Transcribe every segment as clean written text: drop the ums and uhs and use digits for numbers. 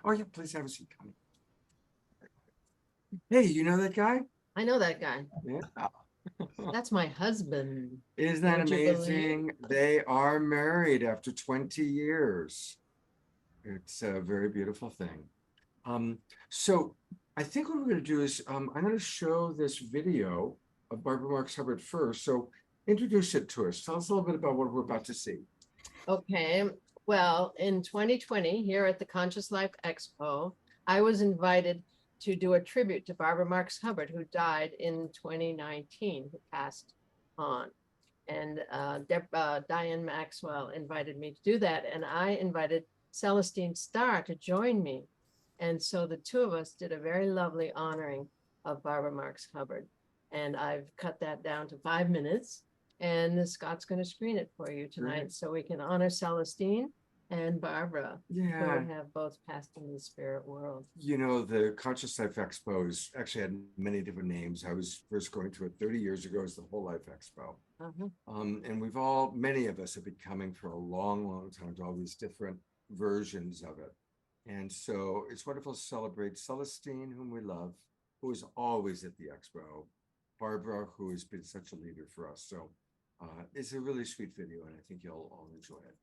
Oh, yeah, please have a seat, Connie. Hey, you know that guy? I know that guy. Yeah. That's my husband. Isn't that Would you believe? amazing? They are married after 20 years. It's a very beautiful thing. Um, so I think what we're going to do is I'm going to show this video of Barbara Marx Hubbard first. So introduce it to us. Tell us a little bit about what we're about to see. Okay. Well, in 2020, here at the Conscious Life Expo, I was invited to do a tribute to Barbara Marx Hubbard, who died in 2019, who passed on. And Diane Maxwell invited me to do that. And I invited Celestine Starr to join me. And so the two of us did a very lovely honoring of Barbara Marx Hubbard. And I've cut that down to 5 minutes. And Scott's going to screen it for you tonight. Great. So we can honor Celestine and Barbara, Yeah. who have both passed in the spirit world. You know, the Conscious Life Expos actually had many different names. I was first going to it 30 years ago as the Whole Life Expo. And many of us have been coming for a long, long time to all these different versions of it. And so it's wonderful to celebrate Celestine, whom we love, who is always at the expo, Barbara, who has been such a leader for us. So it's a really sweet video, and I think you'll all enjoy it.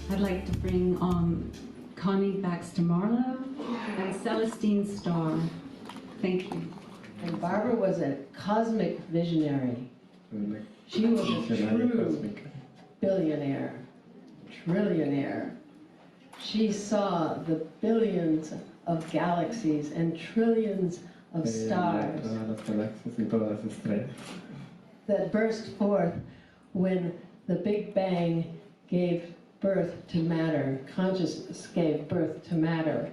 I'd like to bring Connie Baxter Marlow and Celestine Starr. Thank you. And Barbara was a cosmic visionary. She was a true billionaire, trillionaire. She saw the billions of galaxies and trillions of stars that burst forth when the Big Bang gave birth to matter, consciousness gave birth to matter.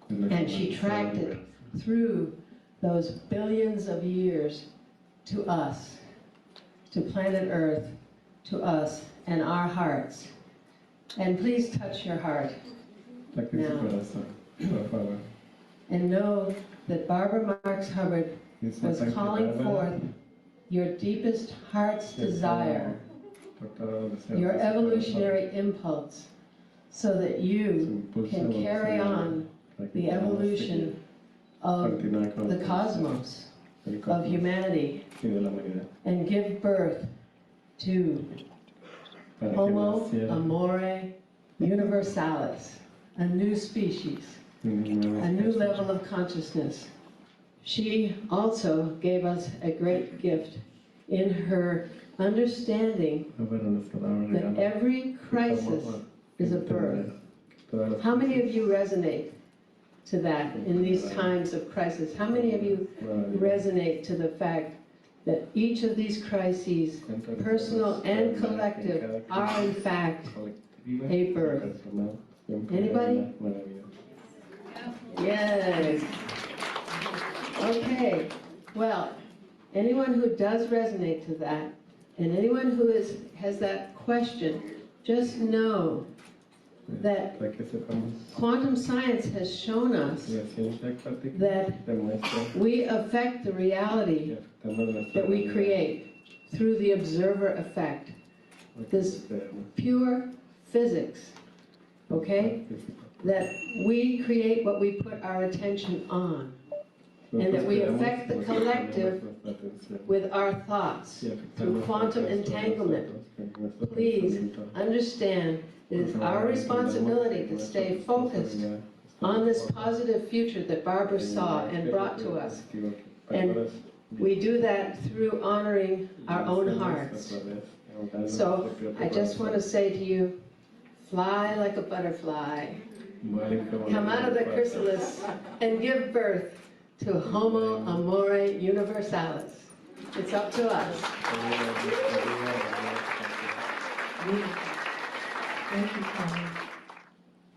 And she tracked it through those billions of years to us, to planet Earth, to us and our hearts. And please touch your heart now. And know that Barbara Marx Hubbard was calling forth your deepest heart's desire, your evolutionary impulse, so that you can carry on the evolution of the cosmos, of humanity, and give birth to Homo Amore Universalis, a new species, a new level of consciousness. She also gave us a great gift in her understanding that every crisis is a birth. How many of you resonate to that in these times of crisis? How many of you resonate to the fact that each of these crises, personal and collective, are in fact a birth? Anybody? Yes. Okay. Well, anyone who does resonate to that, and anyone who has that question, just know that quantum science has shown us that we affect the reality that we create through the observer effect. This pure physics, okay? That we create what we put our attention on. And that we affect the collective with our thoughts through quantum entanglement. Please understand it is our responsibility to stay focused on this positive future that Barbara saw and brought to us. And we do that through honoring our own hearts. So I just want to say to you, fly like a butterfly. Come out of the chrysalis and give birth to Homo Amore Universalis. It's up to us. Thank you, Connie.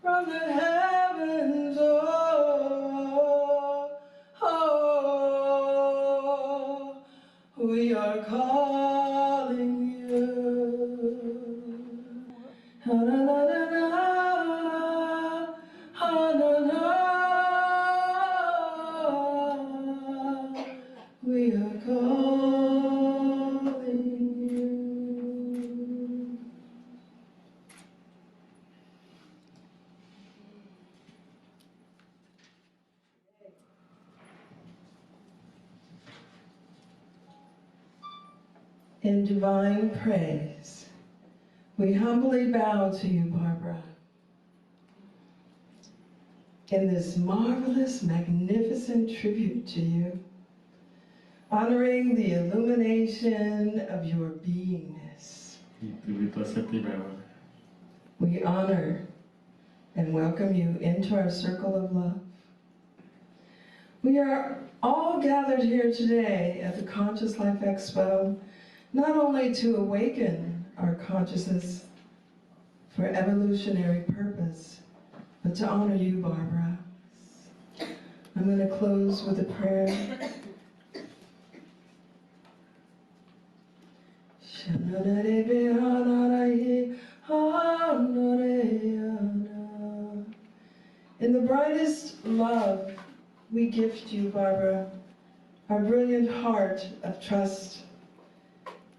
From the heavens, oh, we are called. in divine praise. We humbly bow to you, Barbara, in this marvelous, magnificent tribute to you, honoring the illumination of your beingness. We honor and welcome you into our circle of love. We are all gathered here today at the Conscious Life Expo, not only to awaken our consciousness for evolutionary purpose, but to honor you, Barbara. I'm going to close with a prayer. In the brightest love, we gift you, Barbara, our brilliant heart of trust,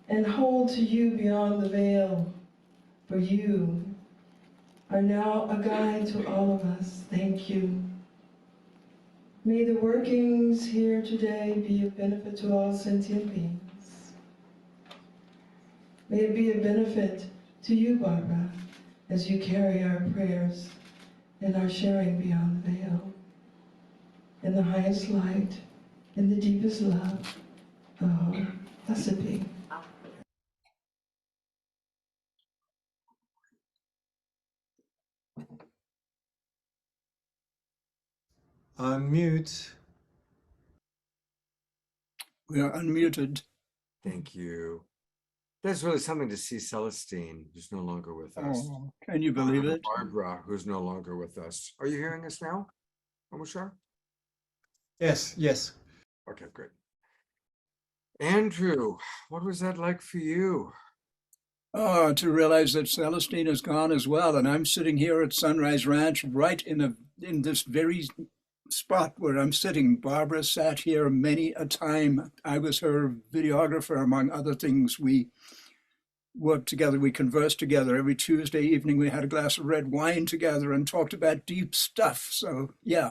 and hold to you beyond the veil, for you are now a guide to all of us. Thank you. May the workings here today be of benefit to all sentient beings. May it be of benefit to you, Barbara, as you carry our prayers and our sharing beyond the veil, in the highest light, in the deepest love. Oh, blessed be. Unmute. We are unmuted. Thank you. That's really something to see Celestine, who's no longer with us. Oh, can you believe it? Barbara, who's no longer with us. Are you hearing us now, Omoshar? Yes, yes. Okay, great. Andrew, what was that like for you? Oh, to realize that Celestine is gone as well, and I'm sitting here at Sunrise Ranch, right in this very spot where I'm sitting. Barbara sat here many a time. I was her videographer, among other things. We worked together, we conversed together. Every Tuesday evening we had a glass of red wine together and talked about deep stuff. So yeah.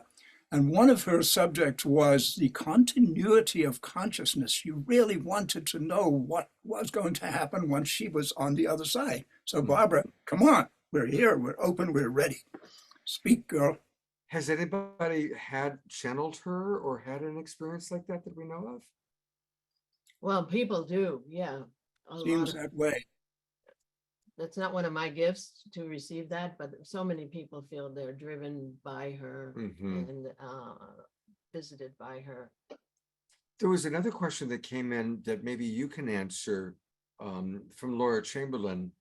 And one of her subjects was the continuity of consciousness. She really wanted to know what was going to happen once she was on the other side. So Barbara, come on, we're here, we're open, we're ready. Speak, girl. Has anybody channeled her or had an experience like that we know of? Well, people do, yeah. Seems that way. That's not one of my gifts to receive that, but so many people feel they're driven by her and visited by her. There was another question that came in that maybe you can answer from Laura Chamberlain.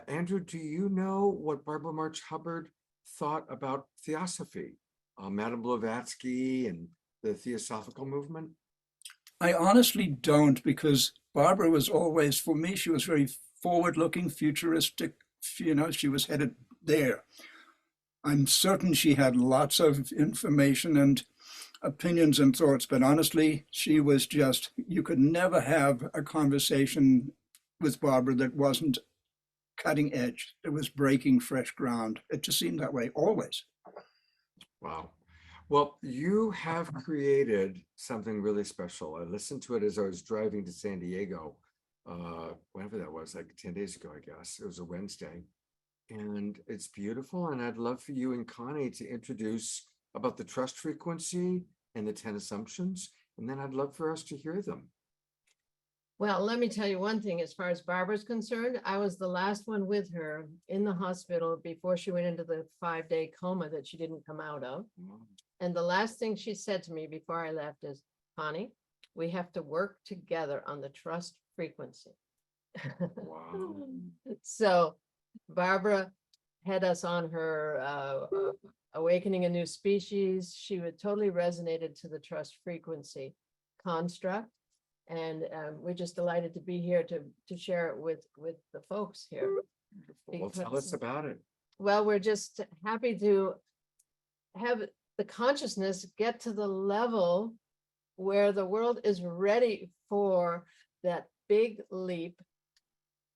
Andrew, do you know what Barbara March Hubbard thought about theosophy, Madame Blavatsky and the Theosophical movement? I honestly don't, because Barbara was always, for me, she was very forward-looking, futuristic, she was headed there. I'm certain she had lots of information and opinions and thoughts, but honestly, she was just, you could never have a conversation with Barbara that wasn't cutting edge, that was breaking fresh ground. It just seemed that way always. Wow. Well, you have created something really special. I listened to it as I was driving to San Diego, whenever that was, like 10 days ago, I guess. It was a Wednesday. And it's beautiful. And I'd love for you and Connie to introduce about the trust frequency and the 10 assumptions. And then I'd love for us to hear them. Well, let me tell you one thing, as far as Barbara's concerned, I was the last one with her in the hospital before she went into the 5-day coma that she didn't come out of. And the last thing she said to me before I left is, Connie, we have to work together on the trust frequency. Wow. So Barbara had us on her Awakening a New Species. She would totally resonated to the trust frequency construct. And we're just delighted to be here to share it with the folks here. Well, tell us about it. Well, we're just happy to have the consciousness get to the level where the world is ready for that big leap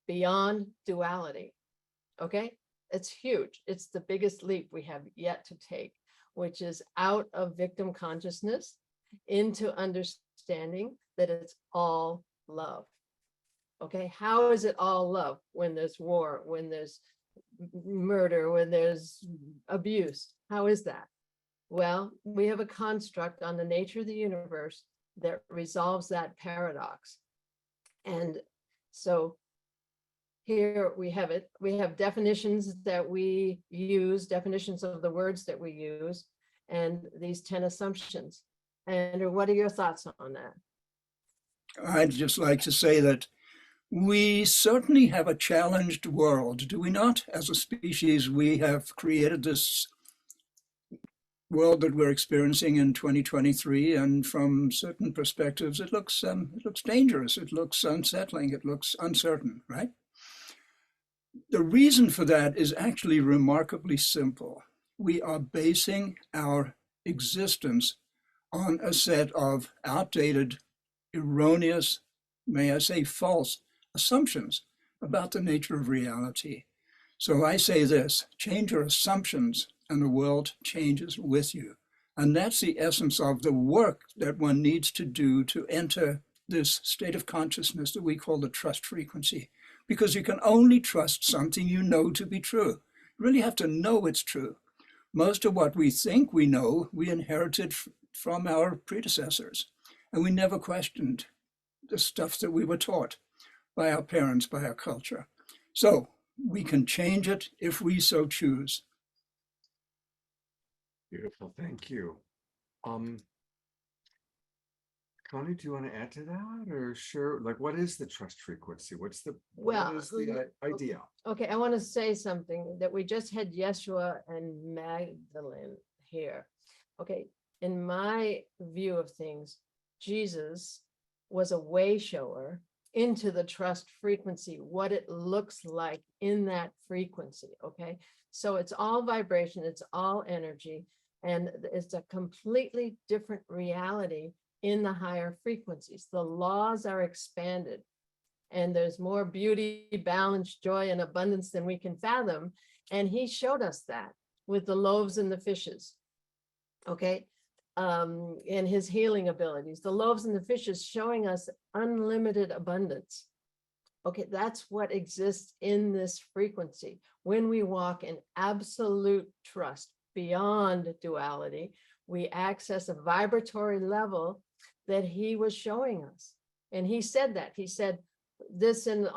beyond duality. Okay, it's huge. It's the biggest leap we have yet to take, which is out of victim consciousness into understanding that it's all love. Okay, how is it all love when there's war, when there's murder, when there's abuse? How is that? Well, we have a construct on the nature of the universe that resolves that paradox. And so here we have it. We have definitions that we use, definitions of the words that we use, and these 10 assumptions. And what are your thoughts on that? I'd just like to say that we certainly have a challenged world, do we not? As a species, we have created this world that we're experiencing in 2023, and from certain perspectives, it looks dangerous, it looks unsettling, it looks uncertain, right? The reason for that is actually remarkably simple. We are basing our existence on a set of outdated, erroneous, may I say false, assumptions about the nature of reality. So I say this: change your assumptions and the world changes with you. And that's the essence of the work that one needs to do to enter this state of consciousness that we call the trust frequency. Because you can only trust something you know to be true. You really have to know it's true. Most of what we think we know, we inherited from our predecessors. And we never questioned the stuff that we were taught by our parents, by our culture. So we can change it if we so choose. Beautiful, thank you. Connie, do you want to add to that, or sure? Like, what is the trust frequency? What is the idea? Okay, I want to say something that we just had Yeshua and Magdalene here. Okay, in my view of things, Jesus was a way shower into the trust frequency, what it looks like in that frequency. Okay, so it's all vibration, it's all energy, and it's a completely different reality in the higher frequencies. The laws are expanded, and there's more beauty, balance, joy, and abundance than we can fathom. And he showed us that with the loaves and the fishes. Okay. And his healing abilities, the loaves and the fishes showing us unlimited abundance. Okay, that's what exists in this frequency. When we walk in absolute trust beyond duality, we access a vibratory level that he was showing us. And he said that. He said, this and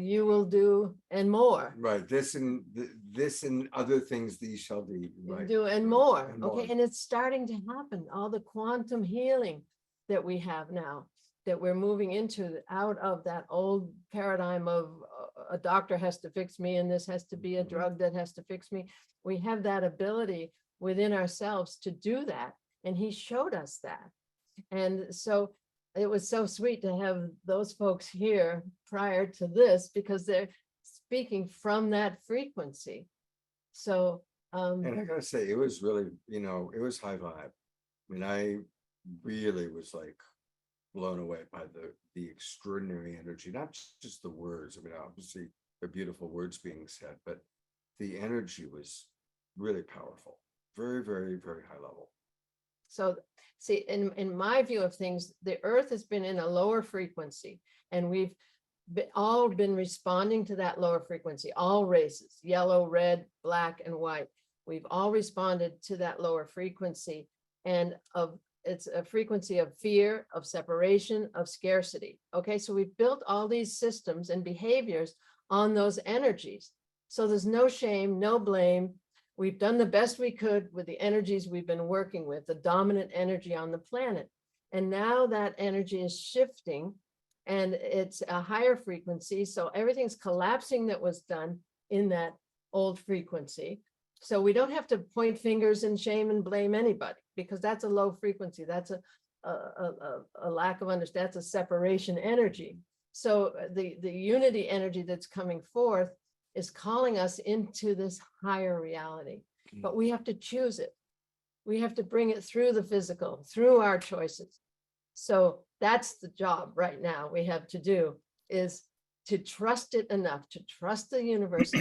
you will do and more. Right, this and other things these shall do. Right. Do and more. And Okay, more. and it's starting to happen. All the quantum healing that we have now, that we're moving into, out of that old paradigm of a doctor has to fix me and this has to be a drug that has to fix me. We have that ability within ourselves to do that. And he showed us that. And so it was so sweet to have those folks here prior to this, because they're speaking from that frequency. So and I gotta say, it was really, it was high vibe. I mean, I really was like blown away by the extraordinary energy, not just the words. I mean, obviously they're beautiful words being said, but the energy was really powerful. Very, very, very high level. So see, in my view of things, the earth has been in a lower frequency, and we've all been responding to that lower frequency, all races, yellow, red, black, and white. We've all responded to that lower frequency, and it's a frequency of fear, of separation, of scarcity. Okay, so we've built all these systems and behaviors on those energies. So there's no shame, no blame. We've done the best we could with the energies we've been working with, the dominant energy on the planet. And now that energy is shifting, and it's a higher frequency. So everything's collapsing that was done in that old frequency. So we don't have to point fingers and shame and blame anybody, because that's a low frequency. That's a lack of understanding. That's a separation energy. So the unity energy that's coming forth is calling us into this higher reality, but we have to choose it. We have to bring it through the physical, through our choices. So that's the job right now we have to do, is to trust it enough, to trust the universe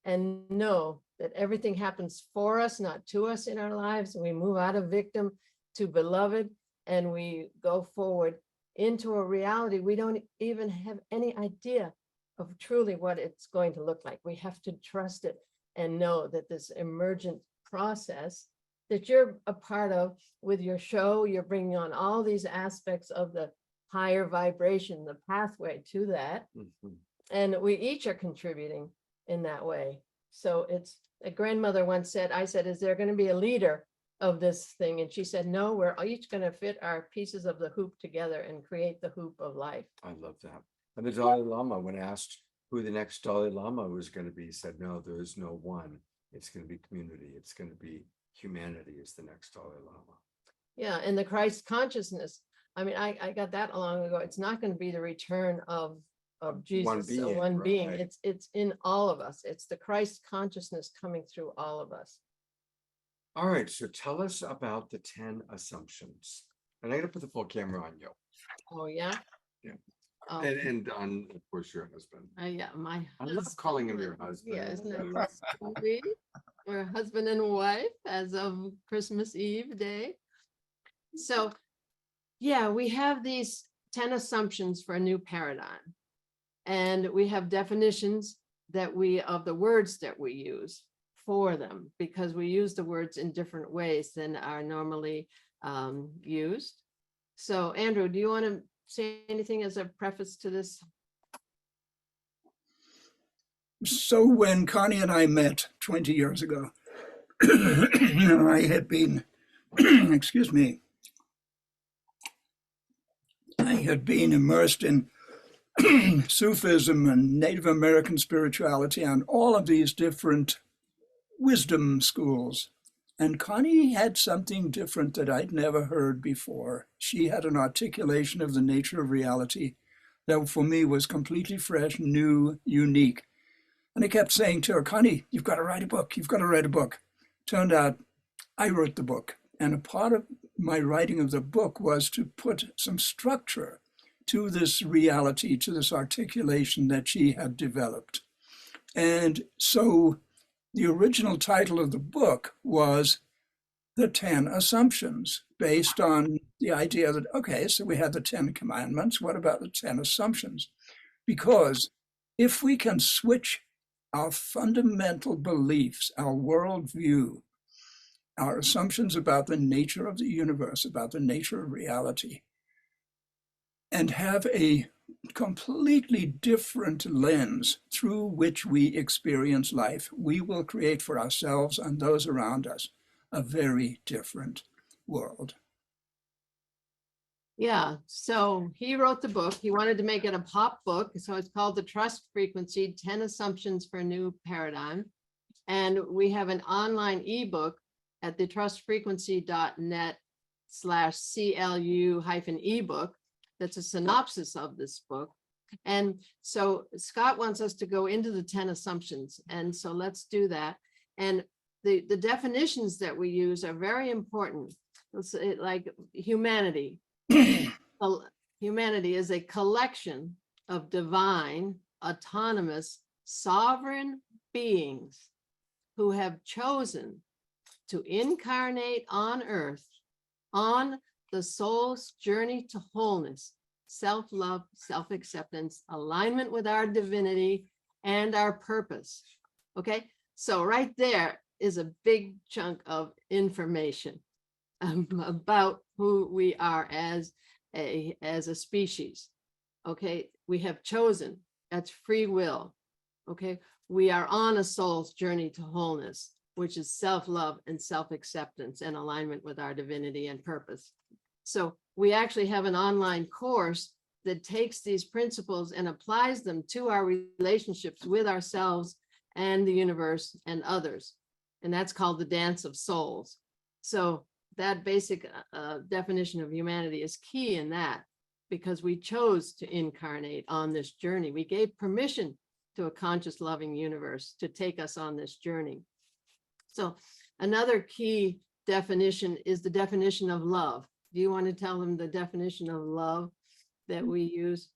and know that everything happens for us, not to us in our lives. And we move out of victim to beloved, and we go forward into a reality we don't even have any idea of truly what it's going to look like. We have to trust it and know that this emergent process that you're a part of with your show, you're bringing on all these aspects of the higher vibration, the pathway to that. Mhm. And we each are contributing in that way. So it's, a grandmother once said, I said, is there going to be a leader of this thing? And she said, no, we're each going to fit our pieces of the hoop together and create the hoop of life. I love that. And the Dalai Lama, when asked who the next Dalai Lama was going to be, said, no, there is no one. It's going to be community. It's going to be humanity is the next Dalai Lama. Yeah, and the Christ consciousness. I mean, I got that long ago. It's not going to be the return of Jesus, one being. right. It's in all of us. It's the Christ consciousness coming through all of us. All right, so tell us about the 10 assumptions. And I'm going to put the full camera on you. Oh, yeah? Yeah. Oh, And on, of course, your husband. yeah, my I love calling him your husband. Yeah, isn't that sweet? We're husband and wife as of Christmas Eve day. So, yeah, we have these 10 assumptions for a new paradigm. And we have definitions that of the words that we use for them, because we use the words in different ways than are normally used. So, Andrew, do you want to say anything as a preface to this? So when Connie and I met 20 years ago, I had been, excuse me, I had been immersed in Sufism and Native American spirituality and all of these different wisdom schools. And Connie had something different that I'd never heard before. She had an articulation of the nature of reality that for me was completely fresh, new, unique. And I kept saying to her, Connie, you've got to write a book. You've got to write a book. Turned out I wrote the book. And a part of my writing of the book was to put some structure to this reality, to this articulation that she had developed. And so the original title of the book was The 10 Assumptions, based on the idea that, okay, so we had the 10 commandments. What about the 10 assumptions? Because if we can switch our fundamental beliefs, our worldview, our assumptions about the nature of the universe, about the nature of reality, and have a completely different lens through which we experience life, we will create for ourselves and those around us a very different world. Yeah, so he wrote the book. He wanted to make it a pop book. So it's called The Trust Frequency, 10 Assumptions for a New Paradigm. And we have an online ebook at thetrustfrequency.net/CLU-ebook. That's a synopsis of this book. And so Scott wants us to go into the 10 assumptions. And so let's do that. And the definitions that we use are very important. It's like humanity. Humanity is a collection of divine, autonomous, sovereign beings who have chosen to incarnate on earth on the soul's journey to wholeness, self-love, self-acceptance, alignment with our divinity and our purpose. Okay, so right there is a big chunk of information about who we are as a species. Okay, we have chosen, that's free will. Okay, we are on a soul's journey to wholeness, which is self-love and self-acceptance and alignment with our divinity and purpose. So we actually have an online course that takes these principles and applies them to our relationships with ourselves and the universe and others. And that's called the Dance of Souls. So that basic definition of humanity is key in that, because we chose to incarnate on this journey. We gave permission to a conscious, loving universe to take us on this journey. So another key definition is the definition of love. Do you want to tell them the definition of love that we use?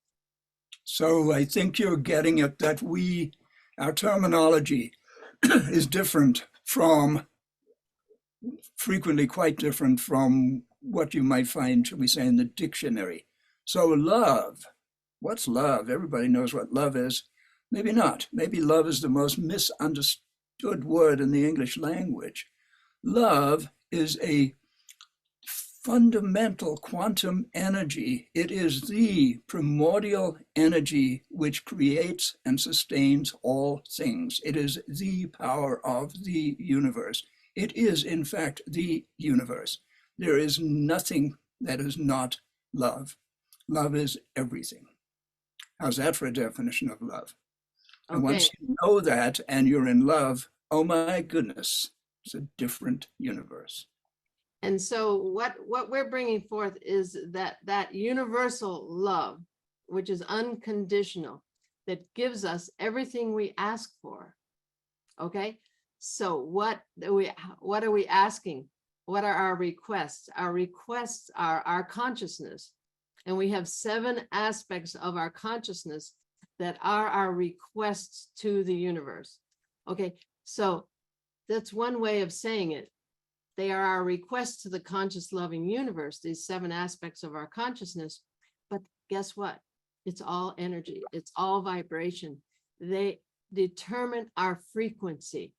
So I think you're getting at that our terminology is different from, frequently quite different from what you might find, shall we say, in the dictionary. So love, what's love? Everybody knows what love is. Maybe not. Maybe love is the most misunderstood word in the English language. Love is a fundamental quantum energy. It is the primordial energy which creates and sustains all things. It is the power of the universe. It is, in fact, the universe. There is nothing that is not love. Love is everything. How's that for a definition of love? And Okay. once you know that and you're in love, oh my goodness, it's a different universe. And so what we're bringing forth is that universal love, which is unconditional, that gives us everything we ask for. Okay, so what are we asking? What are our requests? Our requests are our consciousness, and we have 7 aspects of our consciousness that are our requests to the universe. Okay, so that's one way of saying it. They are our requests to the conscious loving universe, these 7 aspects of our consciousness. But guess what? It's all energy. It's all vibration. They determine our frequency.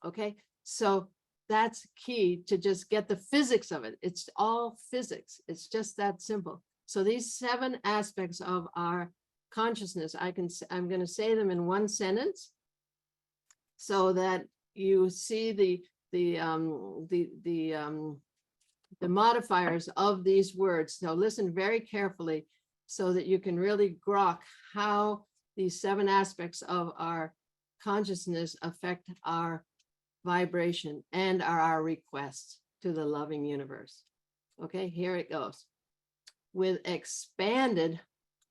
Okay, so that's key to just get the physics of it. It's all physics. It's just that simple. So these 7 aspects of our consciousness, I'm going to say them in one sentence so that you see the modifiers of these words. So listen very carefully so that you can really grok how these 7 aspects of our consciousness affect our vibration and are our requests to the loving universe. Okay, here it goes. With expanded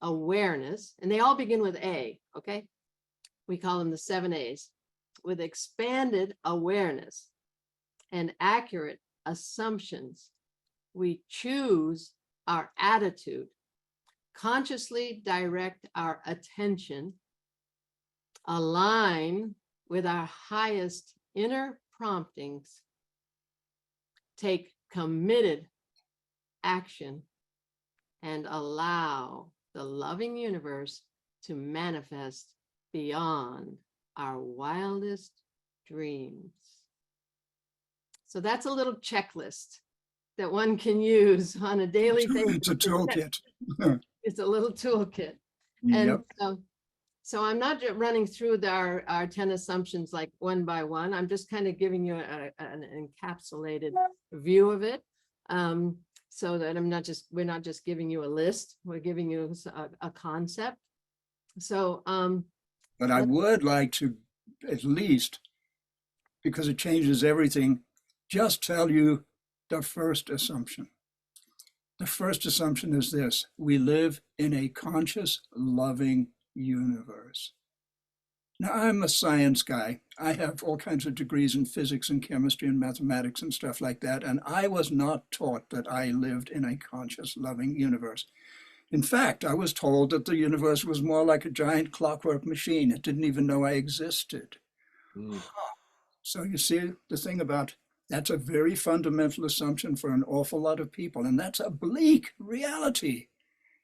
awareness, and they all begin with A, okay? We call them the 7 A's. With expanded awareness and accurate assumptions, we choose our attitude, consciously direct our attention, align with our highest inner promptings, take committed action, and allow the loving universe to manifest beyond our wildest dreams. So that's a little checklist that one can use on a daily basis. It's a toolkit. It's a little toolkit. Yep. And so I'm not running through our 10 assumptions like one by one. I'm just kind of giving you an encapsulated view of it. So that we're not just giving you a list, we're giving you a concept. So, but I would like to, at least, because it changes everything, just tell you the first assumption. The first assumption is this: we live in a conscious, loving universe. Now, I'm a science guy. I have all kinds of degrees in physics and chemistry and mathematics and stuff like that, and I was not taught that I lived in a conscious, loving universe. In fact, I was told that the universe was more like a giant clockwork machine. It didn't even know I existed. So you see the thing about that's a very fundamental assumption for an awful lot of people, and that's a bleak reality.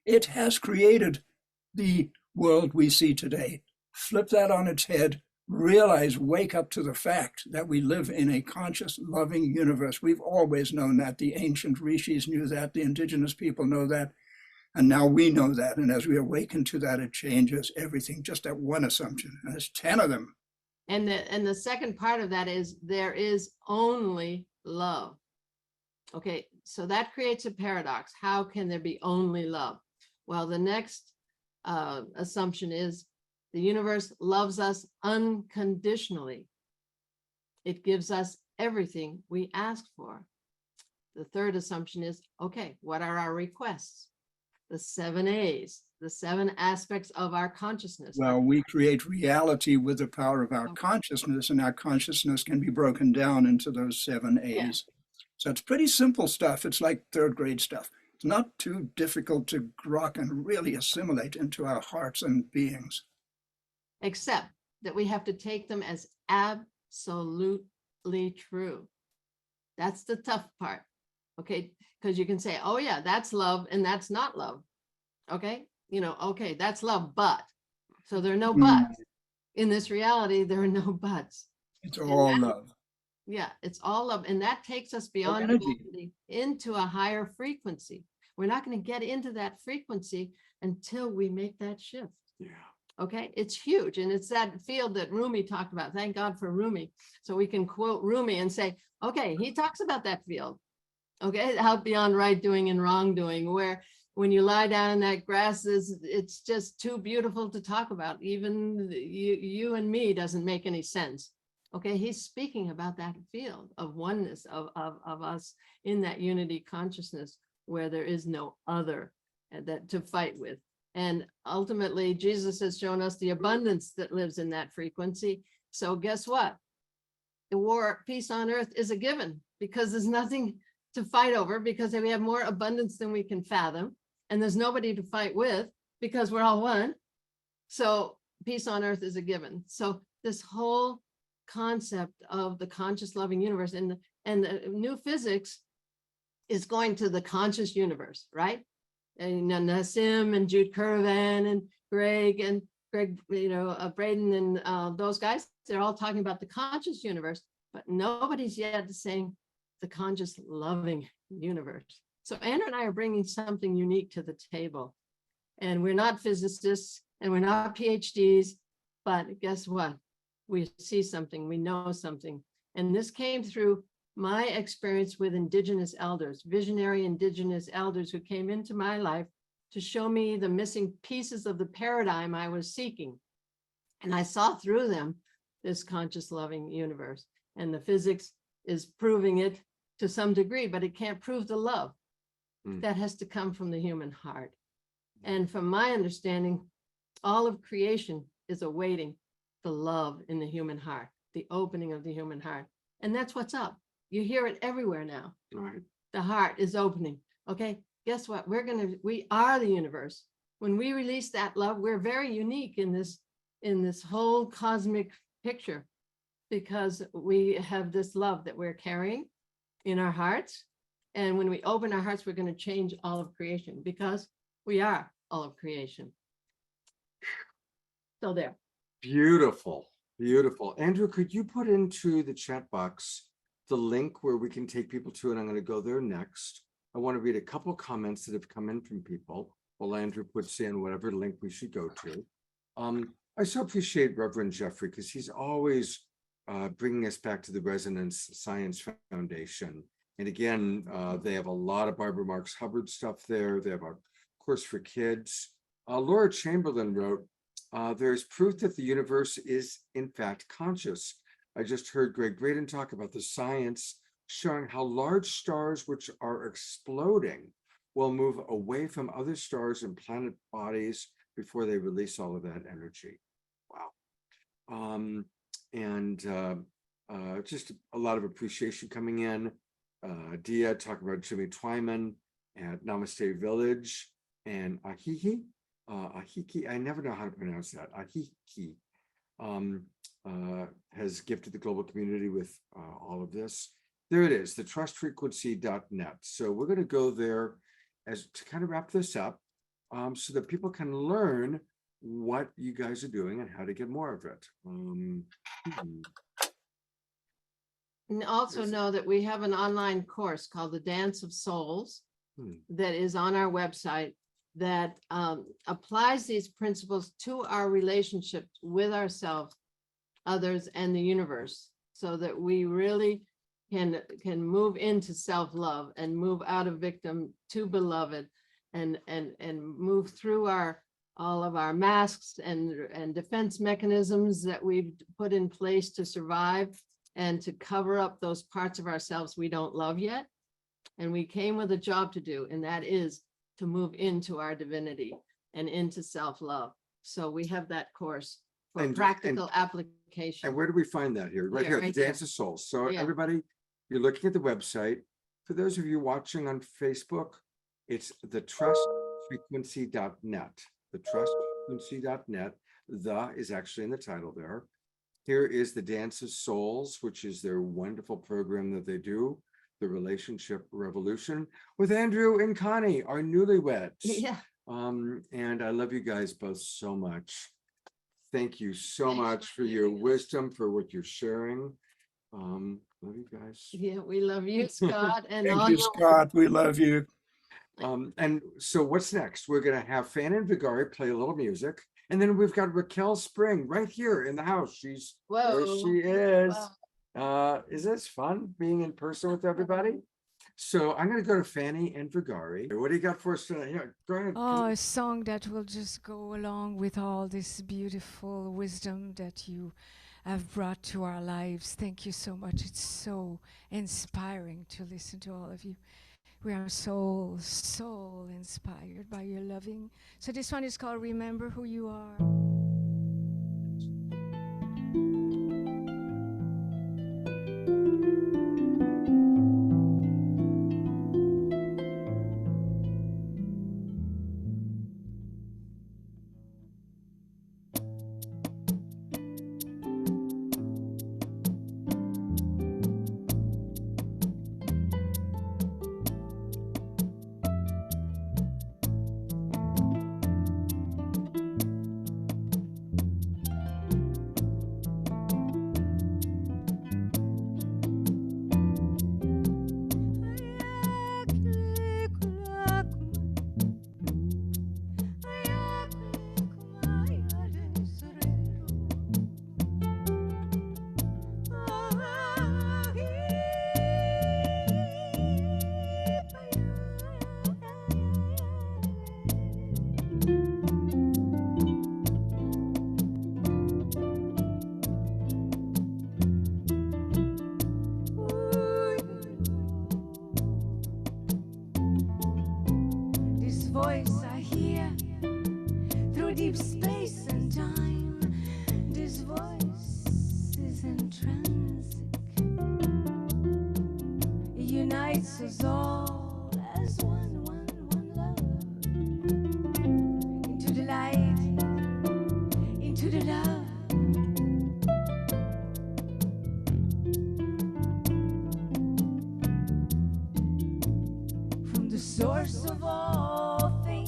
It has created the world we see today. Flip that on its head, realize, wake up to the fact that we live in a conscious, loving universe. We've always known that. The ancient rishis knew that. The indigenous people know that. And now we know that. And as we awaken to that, it changes everything. Just that one assumption. And there's 10 of them. and the second part of that is there is only love. Okay, so that creates a paradox. How can there be only love? Well, the next assumption is the universe loves us unconditionally. It gives us everything we ask for. The third assumption is, okay, what are our requests? The 7 A's, the 7 aspects of our consciousness. Well, we create reality with the power of our consciousness, and our consciousness can be broken down into those 7 A's. Yeah. So it's pretty simple stuff. It's like 3rd grade stuff. It's not too difficult to grok and really assimilate into our hearts and beings. Except that we have to take them as absolutely true. That's the tough part. Okay, because you can say, oh yeah, that's love and that's not love. Okay, okay, that's love, but. So there are no buts. In this reality, there are no buts. It's all love. Yeah, it's all love. And that takes us beyond energy. duality into a higher frequency. We're not going to get into that frequency until we make that shift. Yeah. Okay, it's huge. And it's that field that Rumi talked about. Thank God for Rumi. So we can quote Rumi and say, okay, he talks about that field. Okay, out beyond right doing and wrongdoing, where when you lie down in that grass, it's just too beautiful to talk about. Even you and me doesn't make any sense. Okay, he's speaking about that field of oneness of us in that unity consciousness where there is no other that to fight with. And ultimately, Jesus has shown us the abundance that lives in that frequency. So guess what? The peace on earth is a given because there's nothing to fight over, because we have more abundance than we can fathom. And there's nobody to fight with because we're all one. So peace on earth is a given. So this whole concept of the conscious loving universe and the new physics is going to the conscious universe, right? And Nassim and Jude Curran and Greg, Braden and those guys, they're all talking about the conscious universe, but nobody's yet saying the conscious loving universe. So Andrew and I are bringing something unique to the table, and we're not physicists and we're not PhDs, but guess what? We see something, we know something. And this came through my experience with Indigenous elders, visionary Indigenous elders who came into my life to show me the missing pieces of the paradigm I was seeking. And I saw through them this conscious loving universe. And the physics is proving it to some degree, but it can't prove the love. That has to come from the human heart. And from my understanding, all of creation is awaiting the love in the human heart, the opening of the human heart. And that's what's up. You hear it everywhere now. Right. The heart is opening. Okay, guess what? We are the universe. When we release that love, we're very unique in this whole cosmic picture, because we have this love that we're carrying in our hearts. And when we open our hearts, we're going to change all of creation, because we are all of creation. So there. Beautiful, beautiful. Andrew, could you put into the chat box the link where we can take people to, and I'm going to go there next. I want to read a couple comments that have come in from people while Andrew puts in whatever link we should go to. I so appreciate Reverend Jeffrey, because he's always bringing us back to the Resonance Science Foundation. And again, they have a lot of Barbara Marx Hubbard stuff there. They have a course for kids. Laura Chamberlain wrote, there's proof that the universe is in fact conscious. I just heard Greg Braden talk about the science showing how large stars which are exploding will move away from other stars and planet bodies before they release all of that energy. Wow. Just a lot of appreciation coming in. Dia talking about Jimmy Twyman at Namaste Village, and Ahiki, I never know how to pronounce that. Ahiki has gifted the global community with all of this. There it is, the trustfrequency.net. So we're going to go there as to kind of wrap this up, so that people can learn what you guys are doing and how to get more of it. And also know that we have an online course called The Dance of Souls that is on our website that applies these principles to our relationship with ourselves, others, and the universe, so that we really can move into self-love and move out of victim to beloved, and move through all of our masks and defense mechanisms that we've put in place to survive and to cover up those parts of ourselves we don't love yet. And we came with a job to do, and that is to move into our divinity and into self-love. So we have that course for practical application. And where do we find that here? Right here, right the Dance of Souls. So Yeah. everybody, you're looking at the website. For those of you watching on Facebook, it's the trustfrequency.net. The trustfrequency.net. The is actually in the title there. Here is the Dance of Souls, which is their wonderful program that they do, the Relationship Revolution, with Andrew and Connie, our newlyweds. Yeah. And I love you guys both so much. Thank you so much for your wisdom, for what you're sharing. Love you guys. Yeah, we love you, Scott, and Thank all you, your Scott. We love you. And so what's next? We're gonna have Fanny and Vagari play a little music, and then we've got Raquel Spring right here in the house. There Whoa. she is. Wow. Is this fun being in person with everybody? So I'm gonna go to Fanny and Vagari. What do you got for us tonight? Yeah, go ahead. Oh, a song that will just go along with all this beautiful wisdom that you have brought to our lives. Thank you so much. It's so inspiring to listen to all of you. We are so inspired by your loving. So this one is called Remember Who You Are. Voice I hear through deep space and time. This voice is intrinsic. It unites us all as one love. Into the light, into the love. From the source of all things.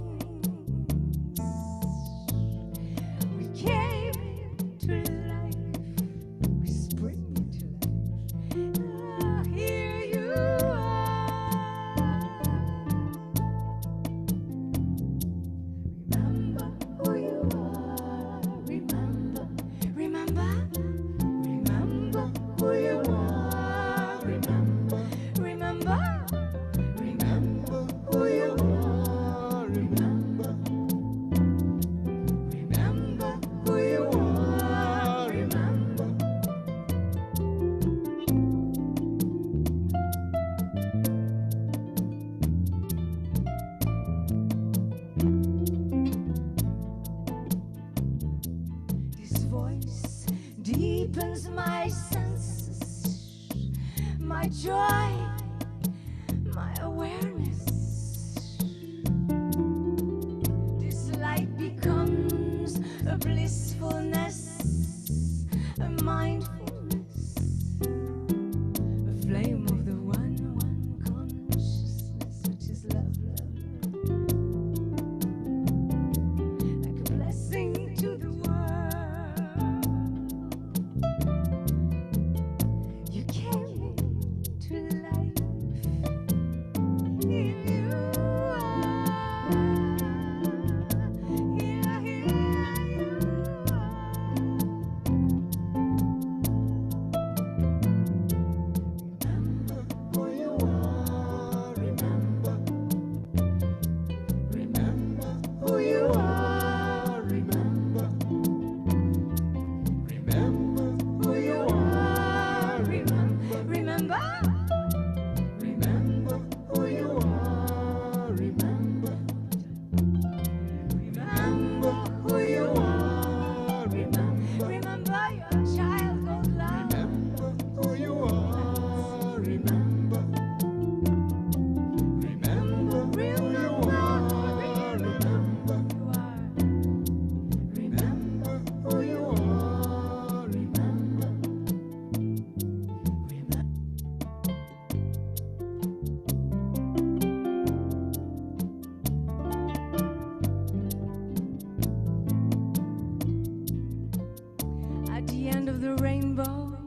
Deepens my senses, my joy, my awareness. This light becomes a blissfulness, a mindfulness, a flame of the one consciousness, which is love, like a blessing to the world. end of the rainbow.